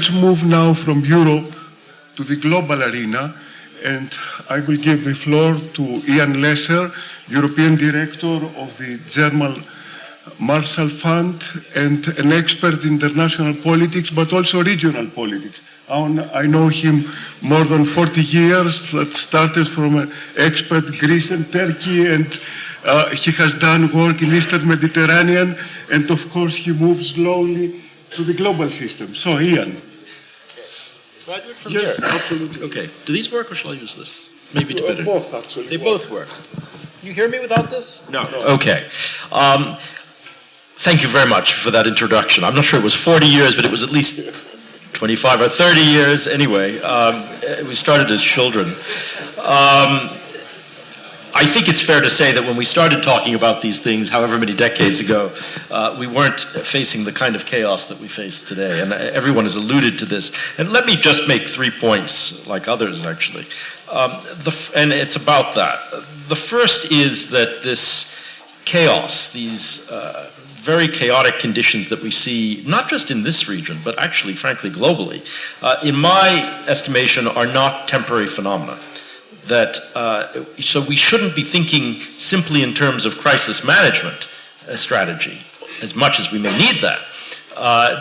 let's move now from Europe to the global arena, and I will give the floor to Ian Lesser, European Director of the German Marshall Fund and an expert in international politics, but also regional politics. I know him more than 40 years, that started from an expert Greece and Turkey, and he has done work in Eastern Mediterranean, and of course he moves slowly to the global system. So Ian. Do I do it from Yes, here? absolutely. Okay. Do these work or shall I use this? Maybe it's better. Both, actually. They both work. You hear me without this? No. Okay. Thank you very much for that introduction. I'm not sure it was 40 years, but it was at least 25 or 30 years. Anyway, we started as children. I think it's fair to say that when we started talking about these things, however many decades ago, we weren't facing the kind of chaos that we face today. And everyone has alluded to this. And let me just make 3 points, like others actually. And it's about that. The first is that this chaos, these very chaotic conditions that we see, not just in this region, but actually, frankly, globally, in my estimation, are not temporary phenomena. So we shouldn't be thinking simply in terms of crisis management strategy, as much as we may need that.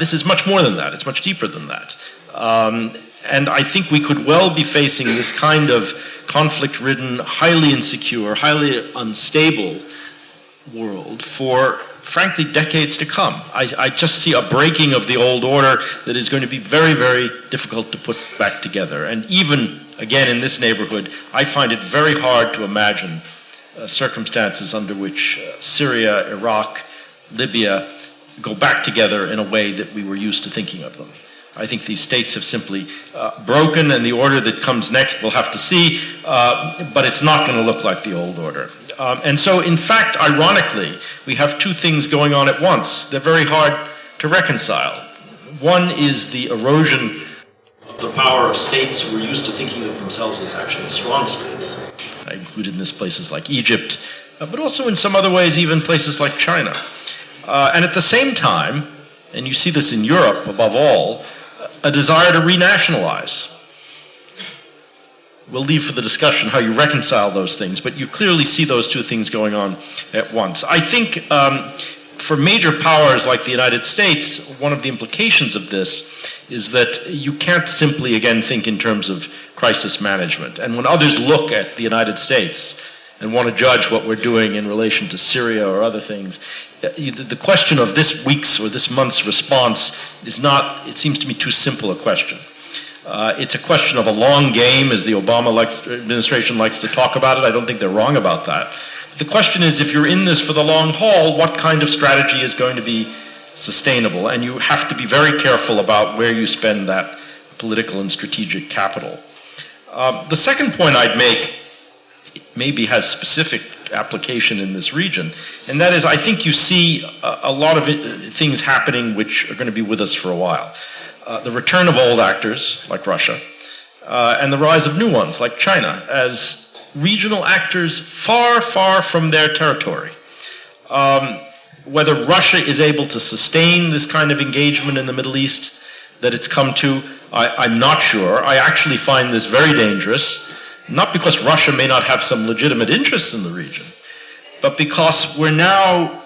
This is much more than that. It's much deeper than that. And I think we could well be facing this kind of conflict-ridden, highly insecure, highly unstable world for, frankly, decades to come. I just see a breaking of the old order that is going to be very, very difficult to put back together. And even, again, in this neighborhood, I find it very hard to imagine circumstances under which Syria, Iraq, Libya go back together in a way that we were used to thinking of them. I think these states have simply broken, and the order that comes next we'll have to see, but it's not going to look like the old order. And so, in fact, ironically, we have two things going on at once. They're very hard to reconcile. One is the erosion of the power of states who are used to thinking of themselves as actually strong states. I include in this places like Egypt, but also in some other ways, even places like China. And at the same time, and you see this in Europe above all, a desire to renationalize. We'll leave for the discussion how you reconcile those things, but you clearly see those two things going on at once. I think for major powers like the United States, one of the implications of this is that you can't simply, again, think in terms of crisis management. And when others look at the United States and want to judge what we're doing in relation to Syria or other things, the question of this week's or this month's response is not, it seems to me, too simple a question. It's a question of a long game, as the Obama administration likes to talk about it. I don't think they're wrong about that. But the question is, if you're in this for the long haul, what kind of strategy is going to be sustainable? And you have to be very careful about where you spend that political and strategic capital. The second point I'd make maybe has specific application in this region, and that is, I think you see a lot of things happening which are going to be with us for a while. The return of old actors, like Russia, and the rise of new ones, like China, as regional actors far, far from their territory. Whether Russia is able to sustain this kind of engagement in the Middle East that it's come to, I'm not sure. I actually find this very dangerous, not because Russia may not have some legitimate interests in the region, but because we're now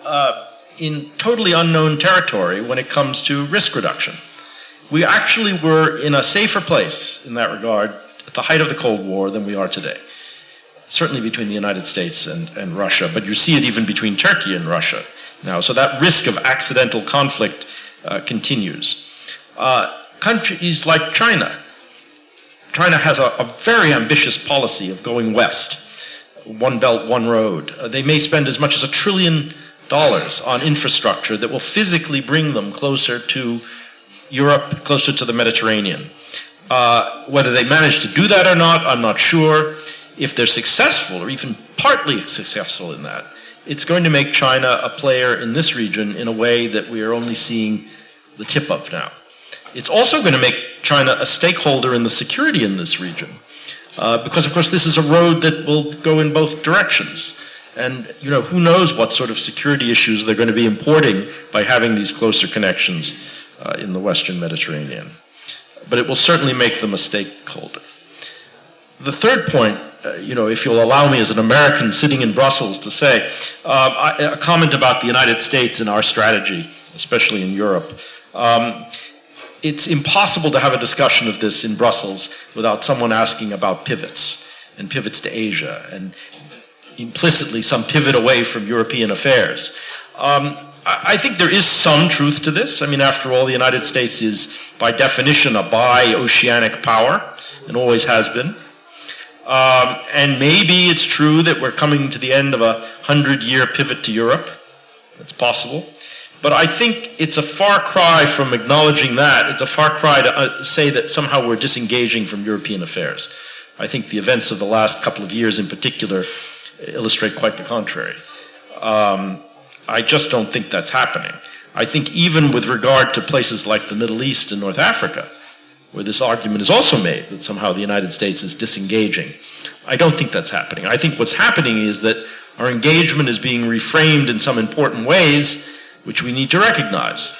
in totally unknown territory when it comes to risk reduction. We actually were in a safer place in that regard at the height of the Cold War than we are today. Certainly between the United States and Russia, but you see it even between Turkey and Russia now. So that risk of accidental conflict continues. Countries like China. China has a very ambitious policy of going west. One belt, one road. They may spend as much as $1 trillion on infrastructure that will physically bring them closer to Europe, closer to the Mediterranean. Whether they manage to do that or not, I'm not sure. If they're successful, or even partly successful in that, it's going to make China a player in this region in a way that we are only seeing the tip of now. It's also going to make China a stakeholder in the security in this region, because, of course, this is a road that will go in both directions. And, who knows what sort of security issues they're going to be importing by having these closer connections in the Western Mediterranean. but it will certainly make them a stakeholder. The third point, if you'll allow me as an American sitting in Brussels to say, a comment about the United States and our strategy, especially in Europe. It's impossible to have a discussion of this in Brussels without someone asking about pivots and pivots to Asia and implicitly some pivot away from European affairs. I think there is some truth to this. I mean, after all, the United States is by definition a bi-oceanic power and always has been. And maybe it's true that we're coming to the end of a 100-year pivot to Europe. That's possible. But I think it's a far cry from acknowledging that. It's a far cry to say that somehow we're disengaging from European affairs. I think the events of the last couple of years in particular illustrate quite the contrary. I just don't think that's happening. I think even with regard to places like the Middle East and North Africa, where this argument is also made that somehow the United States is disengaging, I don't think that's happening. I think what's happening is that our engagement is being reframed in some important ways which we need to recognize.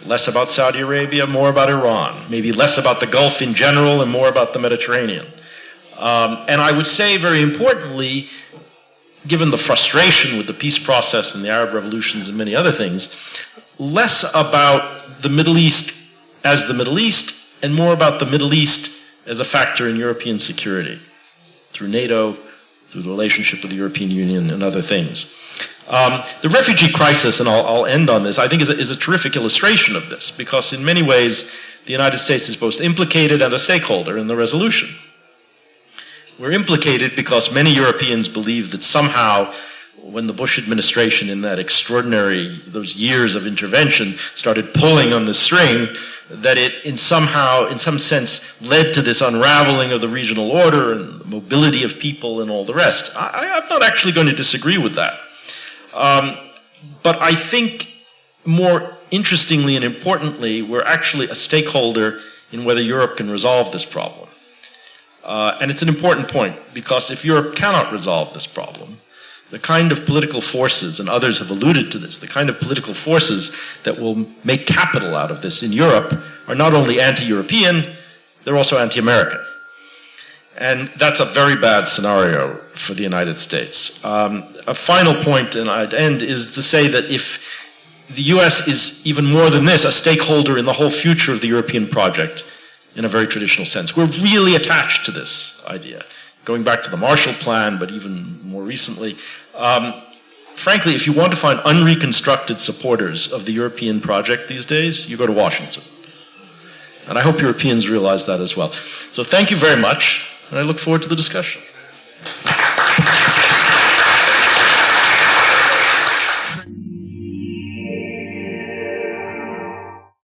Less about Saudi Arabia, more about Iran. Maybe less about the Gulf in general and more about the Mediterranean. And I would say, very importantly, given the frustration with the peace process and the Arab revolutions and many other things, less about the Middle East as the Middle East and more about the Middle East as a factor in European security through NATO, through the relationship with the European Union and other things. The refugee crisis, and I'll end on this, I think is a terrific illustration of this, because in many ways the United States is both implicated and a stakeholder in the resolution. We're implicated because many Europeans believe that somehow when the Bush administration in that those years of intervention started pulling on the string, that it in some sense led to this unraveling of the regional order and the mobility of people and all the rest. I'm not actually going to disagree with that. But I think more interestingly and importantly, we're actually a stakeholder in whether Europe can resolve this problem. And it's an important point, because if Europe cannot resolve this problem, the kind of political forces, and others have alluded to this, the kind of political forces that will make capital out of this in Europe are not only anti-European, they're also anti-American. And that's a very bad scenario for the United States. A final point, and I'd end, is to say that if the US is even more than this, a stakeholder in the whole future of the European project in a very traditional sense. We're really attached to this idea. Going back to the Marshall Plan, but even more recently. Frankly, if you want to find unreconstructed supporters of the European project these days, you go to Washington. And I hope Europeans realize that as well. So thank you very much, and I look forward to the discussion.